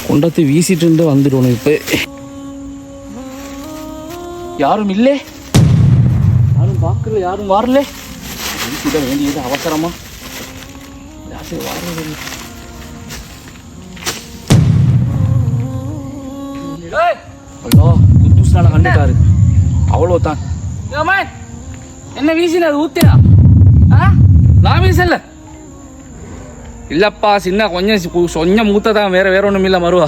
கொண்டாத்து வீசிட்டு வந்துடணும். இப்போ யாரும் இல்லை, யாரும் பார்க்கல, யாரும் வரல. வீசிட வேண்டியது அவசரமா. ஐயோ குத்துஸ்னால கண்டுட்டாரு, அவ்வளோதான். என்ன வீசினது ஊத்தினா? நான் வீசல இல்லப்பா, சின்ன கொஞ்சம் மூத்ததான், வேற ஒண்ணும் இல்ல. மருவா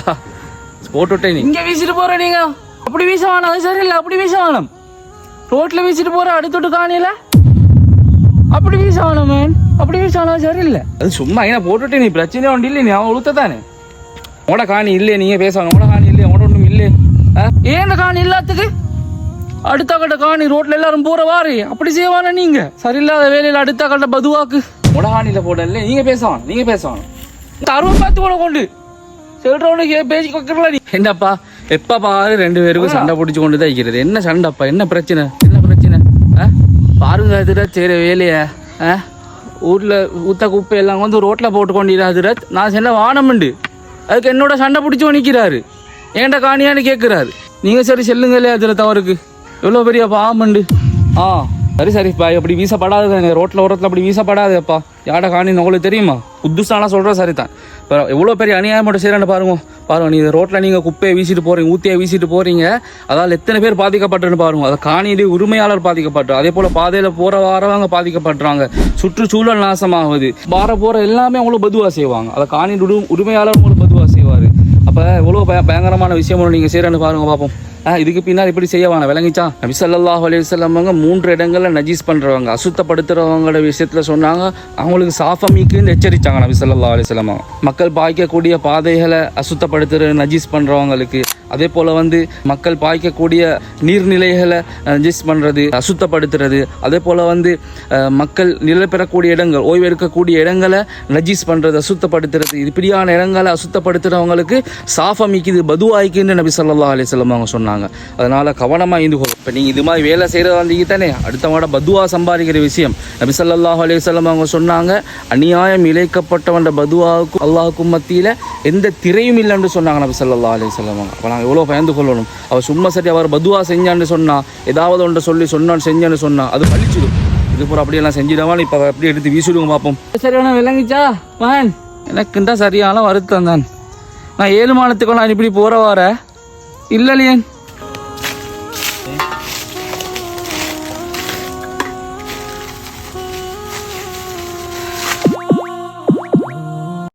போட்டுட்டே நீ இங்க வீசிட்டு போற. நீங்க அப்படி வீச வேணாம், அது சரியில்லை. அப்படி வீச வேணாம், ரோட்ல வீசிட்டு போற அடுத்துட்டு காணியில அப்படி வீச வேணாம் மேன், அப்படி வீச வேணாம், சரியில்லை. அது சும்மா என்ன போட்டுட்டே நீ, பிரச்சனை ஒன்று இல்லை. நீ அவன் உளுத்ததானே, உட காணி இல்லையே, நீங்க பேசணும். உட காணி இல்லையே, உட ஒன்றும் இல்லையே. ஏன் இந்த காணி இல்லாததுக்கு அடுத்த கட்ட காணி ரோட்ல எல்லாரும் போற வாரு அப்படி செய்வான நீங்க. சரியில்லாத வேலையில அடுத்த கட்ட பதுவாக்கு உடகாணியில போடல. நீங்க பேசணும், நீங்க பேசணும். அருவம் பார்த்து போட கொண்டு சொல்றவனுக்கு பேசி கொக்கல. நீ என்னப்பா எப்ப பாரு ரெண்டு பேருக்கும் சண்டை பிடிச்சு கொண்டு தான் இருக்கிறது. என்ன சண்டைப்பா, என்ன பிரச்சனை, என்ன பிரச்சனை? பாருங்க அதுரா செய்யற வேலைய. ஊர்ல ஊத்த குப்பை எல்லாம் வந்து ரோட்ல போட்டு கொண்டிடாதுரா. நான் சொன்ன வானமுண்டு, அதுக்கு என்னோட சண்டை பிடிச்சு நிக்கிறாரு. ஏன்டா காணியான்னு கேட்கிறாரு. நீங்க சரி செல்லுங்களே, அதுல தவறுக்கு எவ்வளோ பெரிய பாம்புண்டு. சரிப்பா, அப்படி வீசப்படாது ரோட்ல ஓரத்தில், அப்படி வீசப்படாதுப்பா. யாட காணின்னு உங்களுக்கு தெரியுமா? புதுசானா சொல்ற சரிதான். இப்போ எவ்வளோ பெரிய அநியாயம் மட்டும் செய்யறான்னு பாருங்க. நீ ரோட்ல நீங்க குப்பையை வீசிட்டு போறீங்க, ஊத்தியை வீசிட்டு போறீங்க. அதால் எத்தனை பேர் பாதிக்கப்பட்டுன்னு பாருங்க. அதை காணியிலே உரிமையாளர் பாதிக்கப்பட்டு, அதே போல பாதையில போற வாரவங்க பாதிக்கப்படுறாங்க. சுற்றுச்சூழல் நாசமாகுது. போற எல்லாமே அவங்களுக்கு பதுவா செய்வாங்க. அதை காணியின் உரிமையாளர் உங்களுக்கு பதுவா செய்வாரு. அப்ப எவ்வளவு பயங்கரமான விஷயம் நீங்க செய்யறன்னு பாருங்க பார்ப்போம். இதுக்கு பின்னால் இப்படி செய்ய வேணாம், விளங்கிச்சா? நபி ஸல்லல்லாஹு அலைஹி வஸல்லம் 3 இடங்கள்ல நஜீஸ் பண்றவங்க, அசுத்தப்படுத்துறவங்களோட விஷயத்துல சொன்னாங்க, அவங்களுக்கு சாஃபமிக்குன்னு எச்சரிச்சாங்க நபி ஸல்லல்லாஹு அலைஹி வஸல்லம். மக்கள் பாய்க்கக்கூடிய பாதைகளை அசுத்தப்படுத்துற நஜீஸ் பண்றவங்களுக்கு, அதே போல மக்கள் பாய்க்கக்கூடிய நீர்நிலைகளை நஜீஸ் பண்றது, அசுத்தப்படுத்துறது, அதே போல மக்கள் நிலை பெறக்கூடிய இடங்கள், ஓய்வு எடுக்கக்கூடிய இடங்களை நஜீஸ் பண்றது, அசுத்தப்படுத்துறது, இப்படியான இடங்களை அசுத்தப்படுத்துறவங்களுக்கு சாஃபமிக்குது, பதுவாய்க்குன்னு நபி ஸல்லல்லாஹு அலைஹி வஸல்லம் அவங்க சொன்னாங்க. அதனால கவனமா இருந்துக்கோ. இப்ப நீங்க இது மாதிரி வேலை செய்யறது வந்தீங்க தானே, அடுத்தவங்களோட பதுவா சம்பாதிக்கிற விஷயம் நபி ஸல்லல்லாஹு அலைஹி வஸல்லம் அவங்க சொன்னாங்க, அநியாயம் இழைக்கப்பட்டவன் பதுவாவுக்கும் அல்லாஹுக்கும் மத்தியில எந்த திரையும் இல்லைன்னு சொன்னாங்க நபி ஸல்லல்லாஹு அலைஹி வஸல்லம். அப்ப நாங்கள் எவ்வளோ பயந்து கொள்ளணும். அவர் சும்மா சரி அவர் பதுவா செஞ்சான்னு சொன்னா, ஏதாவது ஒன்றை சொல்லி சொன்னான்னு செஞ்சான்னு சொன்னா அது பழிச்சிடும். இது பூரா அப்படியெல்லாம் செஞ்சிடவான்னு இப்போ அப்படியே எடுத்து வீசிடுவோம் பார்ப்போம். சரியான விளங்கிச்சா மகன்? எனக்குண்டா சரியான வருத்தம் தான். நான் 7 மாதத்துக்குள்ள இப்படி போற வார இல்லையேன்.